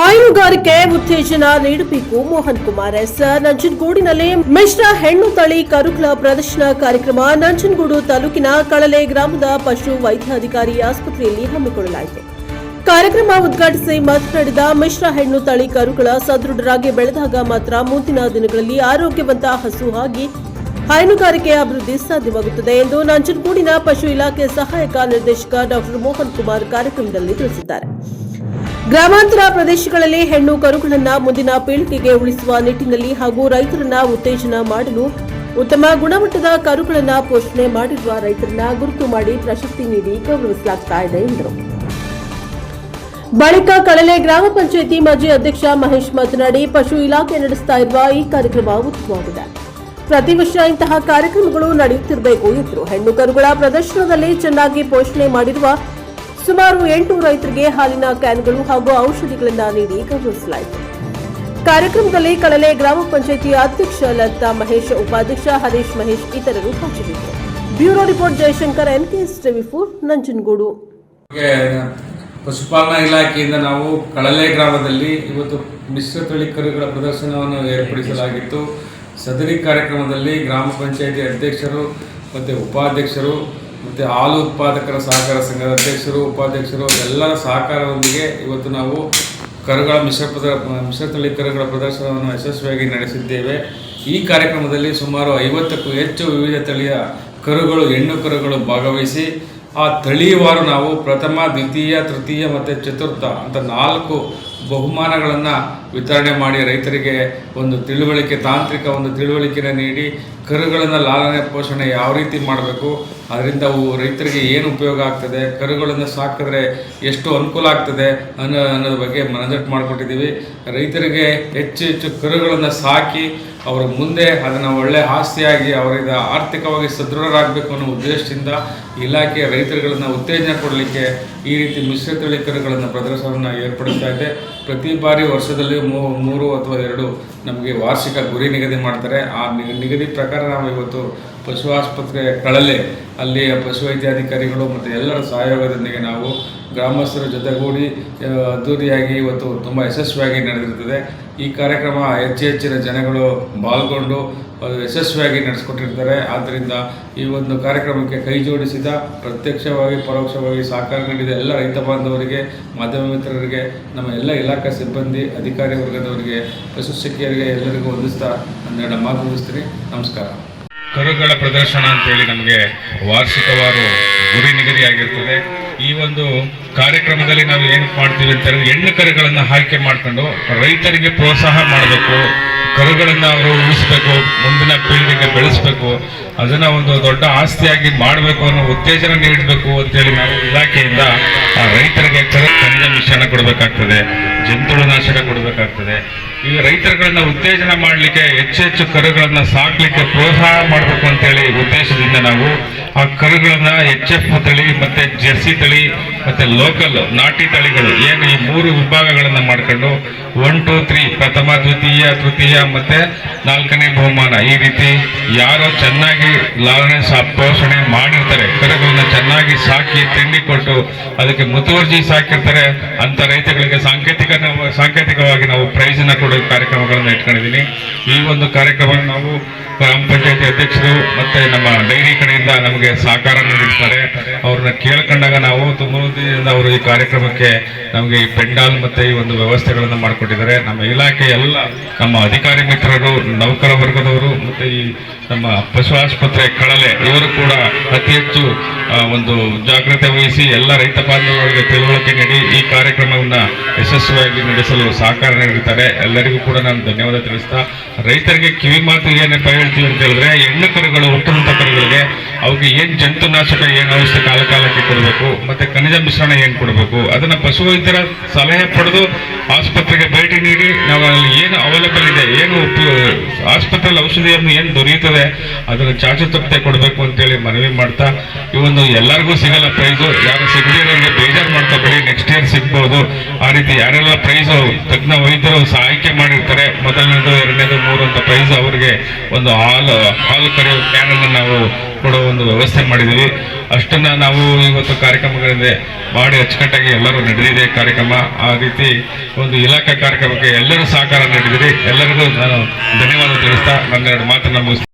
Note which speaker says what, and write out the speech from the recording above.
Speaker 1: ಹೈನುಗಾರಿಕೆ ಉತ್ತೇಜನ ನೀಡಬೇಕು. ಮೋಹನ್ ಕುಮಾರ್ ಎಸ್. ನಂಜನಗೂಡಿನಲ್ಲಿ ಮಿಶ್ರ ಹೆಣ್ಣು ತಳಿ ಕರುಗಳ ಪ್ರದರ್ಶನ ಕಾರ್ಯಕ್ರಮ ನಂಜನಗೂಡು ತಾಲೂಕಿನ ಕಳಲೆ ಗ್ರಾಮದ ಪಶು ವೈದ್ಯಾಧಿಕಾರಿ ಆಸ್ಪತ್ರೆಯಲ್ಲಿ ಹಮ್ಮಿಕೊಳ್ಳಲಾಯಿತು. ಕಾರ್ಯಕ್ರಮ ಉದ್ಘಾಟಿಸಿ ಮಾತನಾಡಿದ ಮಿಶ್ರ ಹೆಣ್ಣು ತಳಿ ಕರುಗಳ ಸದೃಢರಾಗಿ ಬೆಳೆದಾಗ ಮಾತ್ರ ಮುಂದಿನ ದಿನಗಳಲ್ಲಿ ಆರೋಗ್ಯವಂತ ಹಸು ಆಗಿ ಹೈನುಗಾರಿಕೆ ಅಭಿವೃದ್ಧಿ ಸಾಧ್ಯವಾಗುತ್ತದೆ ಎಂದು ನಂಜನಗೂಡಿನ ಪಶು ಇಲಾಖೆ ಸಹಾಯಕ ನಿರ್ದೇಶಕ ಡಾ ಮೋಹನ್ ಕುಮಾರ್ ಕಾರ್ಯಕ್ರಮದಲ್ಲಿ ತಿಳಿಸಿದ್ದಾರೆ. ಗ್ರಾಮಾಂತರ ಪ್ರದೇಶಗಳಲ್ಲಿ ಹೆಣ್ಣು ಕರುಗಳನ್ನು ಮುಂದಿನ ಪೀಳಿಗೆಗೆ ಉಳಿಸುವ ನಿಟ್ಟಿನಲ್ಲಿ ಹಾಗೂ ರೈತರನ್ನ ಉತ್ತೇಜನ ಮಾಡಲು ಉತ್ತಮ ಗುಣಮಟ್ಟದ ಕರುಗಳನ್ನು ಪೋಷಣೆ ಮಾಡಿರುವ ರೈತರನ್ನ ಗುರುತು ಮಾಡಿ ಪ್ರಶಸ್ತಿ ನೀಡಿ ಗೌರವಿಸಲಾಗುತ್ತಿದೆ ಎಂದರು. ಬಳಿಕ ಕಳಲೆ ಗ್ರಾಮ ಪಂಚಾಯಿತಿ ಮಾಜಿ ಅಧ್ಯಕ್ಷ ಮಹೇಶ್ ಮಾತನಾಡಿ, ಪಶು ಇಲಾಖೆ ನಡೆಸುತ್ತಾ ಇರುವ ಈ ಕಾರ್ಯಕ್ರಮ ಉತ್ತಮವಾಗಿದೆ. ಪ್ರತಿ ವರ್ಷ ಇಂತಹ ಕಾರ್ಯಕ್ರಮಗಳು ನಡೆಯುತ್ತಿರಬೇಕು ಎಂದರು. ಹೆಣ್ಣು ಕರುಗಳ ಪ್ರದರ್ಶನದಲ್ಲಿ ಚೆನ್ನಾಗಿ ಪೋಷಣೆ ಮಾಡಿರುವ ಸುಮಾರು 8 ರೈತರಿಗೆ ಹಾಲಿನ ಕ್ಯಾನ್ಗಳು ಹಾಗೂ ಔಷಧಿಗಳನ್ನು ನೀಡಿ ಗೌರವಿಸಲಾಯಿತು. ಕಾರ್ಯಕ್ರಮದಲ್ಲಿ ಕಳಲೆ ಗ್ರಾಮ ಪಂಚಾಯಿತಿ ಅಧ್ಯಕ್ಷ ಲಲಿತಾ ಮಹೇಶ್, ಉಪಾಧ್ಯಕ್ಷ ಹರೀಶ್ ಮಹೇಶ್ ಇತರರು ಹಾಜರಿದ್ದರು. Bureau report Jayashankar, NKS TV4 Nanjangud.
Speaker 2: ಪಶುಪಾಲನಾ ಇಲಾಖೆಯಿಂದ ನಾವು ಕಳಲೆ ಗ್ರಾಮದಲ್ಲಿ ಇವತ್ತು ಮಿಶ್ರ ತಳಿ ಕರುಗಳ ಪ್ರದರ್ಶನವನ್ನು ಏರ್ಪಡಿಸಲಾಗಿತ್ತು. ಸದರಿ ಕಾರ್ಯಕ್ರಮದಲ್ಲಿ ಗ್ರಾಮ ಪಂಚಾಯಿತಿ ಅಧ್ಯಕ್ಷರು ಮತ್ತು ಉಪಾಧ್ಯಕ್ಷರು ಮತ್ತು ಹಾಲು ಉತ್ಪಾದಕರ ಸಹಕಾರ ಸಂಘದ ಅಧ್ಯಕ್ಷರು, ಉಪಾಧ್ಯಕ್ಷರು ಎಲ್ಲರ ಸಹಕಾರದೊಂದಿಗೆ ಇವತ್ತು ನಾವು ಕರುಗಳ ಮಿಶ್ರತಳಿ ಕರುಗಳ ಪ್ರದರ್ಶನವನ್ನು ಯಶಸ್ವಿಯಾಗಿ ನಡೆಸಿದ್ದೇವೆ. ಈ ಕಾರ್ಯಕ್ರಮದಲ್ಲಿ ಸುಮಾರು 50ಕ್ಕೂ ಹೆಚ್ಚು ವಿವಿಧ ತಳಿಯ ಕರುಗಳು, ಹೆಣ್ಣು ಕರುಗಳು ಭಾಗವಹಿಸಿ ಆ ತಳಿವಾರು ನಾವು ಪ್ರಥಮ, ದ್ವಿತೀಯ, ತೃತೀಯ ಮತ್ತು ಚತುರ್ಥ ಅಂತ 4 ಬಹುಮಾನಗಳನ್ನು ವಿತರಣೆ ಮಾಡಿ ರೈತರಿಗೆ ಒಂದು ತಿಳುವಳಿಕೆ, ತಾಂತ್ರಿಕ ಒಂದು ತಿಳುವಳಿಕೆಯನ್ನು ನೀಡಿ ಕರುಗಳನ್ನು ಲಾಲನೆ ಪೋಷಣೆ ಯಾವ ರೀತಿ ಮಾಡಬೇಕು, ಅದರಿಂದ ರೈತರಿಗೆ ಏನು ಉಪಯೋಗ ಆಗ್ತದೆ, ಕರುಗಳನ್ನು ಸಾಕಿದ್ರೆ ಎಷ್ಟು ಅನುಕೂಲ ಆಗ್ತದೆ ಅನ್ನೋದ್ರ ಬಗ್ಗೆ ಮನದಟ್ಟು ಮಾಡಿಕೊಟ್ಟಿದ್ದೀವಿ. ರೈತರಿಗೆ ಹೆಚ್ಚು ಕರುಗಳನ್ನು ಸಾಕಿ ಅವರ ಮುಂದೆ ಅದನ್ನು ಒಳ್ಳೆ ಆಸ್ತಿಯಾಗಿ ಅವರಿಂದ ಆರ್ಥಿಕವಾಗಿ ಸದೃಢರಾಗಬೇಕು ಅನ್ನೋ ಉದ್ದೇಶದಿಂದ ಇಲಾಖೆ ರೈತರುಗಳನ್ನು ಉತ್ತೇಜನ ಕೊಡಲಿಕ್ಕೆ ಈ ರೀತಿ ಮಿಶ್ರತಳಿ ಕರುಗಳನ್ನು ಪ್ರದರ್ಶನವನ್ನು ಏರ್ಪಡಿಸ್ತಾ ಇದೆ. ಪ್ರತಿ ಬಾರಿ ವರ್ಷದಲ್ಲಿ 3 ಅಥವಾ 2 ನಮಗೆ ವಾರ್ಷಿಕ ಗುರಿ ನಿಗದಿ ಮಾಡ್ತಾರೆ. ಆ ನಿಗದಿ ಪ್ರಕಾರ ನಾವು ಇವತ್ತು ಪಶು ಆಸ್ಪತ್ರೆ ಕಳಲೆ ಅಲ್ಲಿ ಪಶುವೈದ್ಯಾಧಿಕಾರಿಗಳು ಮತ್ತು ಎಲ್ಲರ ಸಹಯೋಗದೊಂದಿಗೆ ನಾವು ಗ್ರಾಮಸ್ಥರ ಜೊತೆಗೂಡಿ ಅದ್ದೂರಿಯಾಗಿ ಇವತ್ತು ತುಂಬ ಯಶಸ್ವಿಯಾಗಿ ನಡೆದಿರ್ತದೆ. ಈ ಕಾರ್ಯಕ್ರಮ ಹೆಚ್ಚಿನ ಜನಗಳು ಪಾಲ್ಗೊಂಡು ಯಶಸ್ವಿಯಾಗಿ ನಡೆಸಿಕೊಟ್ಟಿರ್ತಾರೆ. ಆದ್ದರಿಂದ ಈ ಒಂದು ಕಾರ್ಯಕ್ರಮಕ್ಕೆ ಕೈ ಜೋಡಿಸಿದ ಪ್ರತ್ಯಕ್ಷವಾಗಿ ಪರೋಕ್ಷವಾಗಿ ಸಹಕಾರ ನೀಡಿದ ಎಲ್ಲ ರೈತ ಬಾಂಧವರಿಗೆ, ಮಾಧ್ಯಮ ಮಿತ್ರರಿಗೆ, ನಮ್ಮ ಎಲ್ಲ ಇಲಾಖಾ ಸಿಬ್ಬಂದಿ, ಅಧಿಕಾರಿ ವರ್ಗದವರಿಗೆ, ಪಶು ಶಿಕ್ಷಕರಿಗೆ ಎಲ್ಲರಿಗೂ ವಂದಿಸ್ತಾ 12 ಮಾತು ಮುಗಿಸ್ತೀನಿ. ನಮಸ್ಕಾರ.
Speaker 3: ಕರುಗಳ ಪ್ರದರ್ಶನ ಅಂತೇಳಿ ನಮಗೆ ವಾರ್ಷಿಕವಾರು ಗುರಿ ನಿಗದಿಯಾಗಿರ್ತದೆ. ಈ ಒಂದು ಕಾರ್ಯಕ್ರಮದಲ್ಲಿ ನಾವು ಏನು ಮಾಡ್ತೀವಿ ಅಂತಂದರೆ ಹೆಣ್ಣು ಕರುಗಳನ್ನು ಆಯ್ಕೆ ಮಾಡಿಕೊಂಡು ರೈತರಿಗೆ ಪ್ರೋತ್ಸಾಹ ಮಾಡಬೇಕು, ಕರುಗಳನ್ನು ಅವರು ಉಳಿಸ್ಬೇಕು, ಮುಂದಿನ ಪೀಳಿಗೆಗೆ ಬೆಳೆಸಬೇಕು, ಅದನ್ನು ಒಂದು ದೊಡ್ಡ ಆಸ್ತಿಯಾಗಿ ಮಾಡಬೇಕು ಅನ್ನೋ ಉತ್ತೇಜನ ನೀಡಬೇಕು ಅಂತೇಳಿ ನಾವು ಇಲಾಖೆಯಿಂದ ರೈತರಿಗೆ ಖನಿಜ ಮಿಶ್ರಣ ಕೊಡಬೇಕಾಗ್ತದೆ, ಜಂತುಳು ನಾಶಕ ಕೊಡಬೇಕಾಗ್ತದೆ. ಈಗ ರೈತರುಗಳನ್ನ ಉತ್ತೇಜನ ಮಾಡಲಿಕ್ಕೆ ಹೆಚ್ಚು ಕರುಗಳನ್ನು ಸಾಕಲಿಕ್ಕೆ ಪ್ರೋತ್ಸಾಹ ಮಾಡಬೇಕು ಅಂತೇಳಿ ಉದ್ದೇಶದಿಂದ ನಾವು ಆ ಕರುಗಳನ್ನ HF ತಳಿ ಮತ್ತೆ ಜೆರ್ಸಿ ತಳಿ ಮತ್ತೆ ಲೋಕಲ್ ನಾಟಿ ತಳಿಗಳು ಏನು ಈ 3 ವಿಭಾಗಗಳನ್ನು ಮಾಡ್ಕೊಂಡು 1, 2, 3 ಪ್ರಥಮ, ದ್ವಿತೀಯ, ತೃತೀಯ ಮತ್ತೆ 4ನೇ ಬಹುಮಾನ ಈ ರೀತಿ ಯಾರೋ ಚೆನ್ನಾಗಿ ಲಾಲನೆ ಪೋಷಣೆ ಮಾಡಿರ್ತಾರೆ, ಕರುಗಳನ್ನ ಚೆನ್ನಾಗಿ ಸಾಕಿ ತಿಂಡಿ ಕೊಟ್ಟು ಅದಕ್ಕೆ ಮುತುವರ್ಜಿ ಸಾಕಿರ್ತಾರೆ ಅಂತ ರೈತಗಳಿಗೆ ಸಾಂಕೇತಿಕವಾಗಿ ನಾವು ಪ್ರೈಸನ್ನ ಕೊಡೋ ಕಾರ್ಯಕ್ರಮಗಳನ್ನು ಇಟ್ಕೊಂಡಿದ್ದೀನಿ. ಈ ಒಂದು ಕಾರ್ಯಕ್ರಮ ನಾವು ಗ್ರಾಮ ಪಂಚಾಯತಿ ಅಧ್ಯಕ್ಷರು ಮತ್ತೆ ನಮ್ಮ ಡೈರಿ ಕಡೆಯಿಂದ ನಮಗೆ ಸಹಕಾರ ನೀಡಿರ್ತಾರೆ. ಅವ್ರನ್ನ ಕೇಳ್ಕೊಂಡಾಗ ನಾವು ತುಂಬದಿಂದ ಅವರು ಈ ಕಾರ್ಯಕ್ರಮಕ್ಕೆ ನಮಗೆ ಈ ಪೆಂಡಾಲ್ ಮತ್ತೆ ಈ ಒಂದು ವ್ಯವಸ್ಥೆಗಳನ್ನು ಮಾಡಿಕೊಟ್ಟಿದ್ದಾರೆ. ನಮ್ಮ ಇಲಾಖೆ ಎಲ್ಲ ನಮ್ಮ ಅಧಿಕಾರಿ ಮಿತ್ರರು, ನೌಕರ ವರ್ಗದವರು ಮತ್ತೆ ಈ ನಮ್ಮ ಪಶು ಆಸ್ಪತ್ರೆ ಕಳಲೆ ಇವರು ಕೂಡ ಅತಿ ಹೆಚ್ಚು ಒಂದು ಜಾಗೃತೆ ವಹಿಸಿ ಎಲ್ಲ ರೈತ ಬಾಂಧವರಿಗೆ ತಿಳುವಳಿಕೆ ನೀಡಿ ಈ ಕಾರ್ಯಕ್ರಮವನ್ನು ಯಶಸ್ವಿಯಾಗಿ ನಡೆಸಲು ಸಹಕಾರ ನೀಡಿರ್ತಾರೆ. ಎಲ್ಲರಿಗೂ ಕೂಡ ನಾನು ಧನ್ಯವಾದ ತಿಳಿಸ್ತಾ, ರೈತರಿಗೆ ಕಿವಿ ಮಾತು ಏನಪ್ಪ ಹೇಳ್ತೀವಿ ಅಂತ ಹೇಳಿದ್ರೆ, ಹೆಣ್ಣು ಕರುಗಳು, ಹುಟ್ಟುವಂತ ಕರುಗಳಿಗೆ ಅವ್ರಿಗೆ ಏನು ಜಂತುನಾಶಕ, ಏನು ಔಷಧಿ ಕಾಲಕ್ಕೆ ಕೊಡಬೇಕು, ಮತ್ತೆ ಖನಿಜ ಮಿಶ್ರಣ ಏನು ಕೊಡಬೇಕು, ಅದನ್ನ ಪಶುವೈದ್ಯರ ಸಲಹೆ ಪಡೆದು ಆಸ್ಪತ್ರೆಗೆ ಭೇಟಿ ನೀಡಿ ನಾವು ಅಲ್ಲಿ ಏನು ಅವೈಲೇಬಲ್ ಇದೆ, ಏನು ಆಸ್ಪತ್ರೆಯಲ್ಲಿ ಔಷಧಿಯನ್ನು ಏನು ದೊರೆಯುತ್ತದೆ ಅದರ ಚಾಚುತಪ್ಪದೆ ಕೊಡಬೇಕು ಅಂತೇಳಿ ಮನವಿ ಮಾಡ್ತಾ, ಈ ಒಂದು ಎಲ್ಲರಿಗೂ ಸಿಗಲ್ಲ ಪ್ರೈಸು, ಯಾರು ಸಿಗದಿರೋರಿಗೆ ಬೇಜಾರು ಮಾಡ್ಕೋಬೇಡಿ, ನೆಕ್ಸ್ಟ್ ಇಯರ್ ಸಿಗ್ಬೋದು. ಆ ರೀತಿ ಯಾರೆಲ್ಲ ಪ್ರೈಸು ತಜ್ಞ ವೈದ್ಯರು ಆಯ್ಕೆ ಮಾಡಿರ್ತಾರೆ, 1ನೇದು 2ನೇದು 3 ಅಂತ ಪ್ರೈಸ್ ಅವರಿಗೆ ಒಂದು ಹಾಲು ಕರೆಯುವ ಕ್ಯಾನನ್ನು ನಾವು ಕೊಡೋ ಒಂದು ವ್ಯವಸ್ಥೆ ಮಾಡಿದ್ದೀವಿ. ಅಷ್ಟನ್ನ ನಾವು ಇವತ್ತು ಕಾರ್ಯಕ್ರಮಗಳಿಂದ ಮಾಡಿ ಅಚ್ಚುಕಟ್ಟಾಗಿ ಎಲ್ಲರೂ ನಡೆದಿದೆ ಕಾರ್ಯಕ್ರಮ. ಆ ರೀತಿ ಒಂದು ಇಲಾಖಾ ಕಾರ್ಯಕ್ರಮಕ್ಕೆ ಎಲ್ಲರೂ ಸಹಕಾರ ನೀಡಿದಿರಿ. ಎಲ್ಲರಿಗೂ ನಾನು ಧನ್ಯವಾದ ತಿಳಿಸ್ತಾ ನನ್ನ ಎರಡು ಮಾತನ್ನು ಮುಗಿಸ್ತೀನಿ.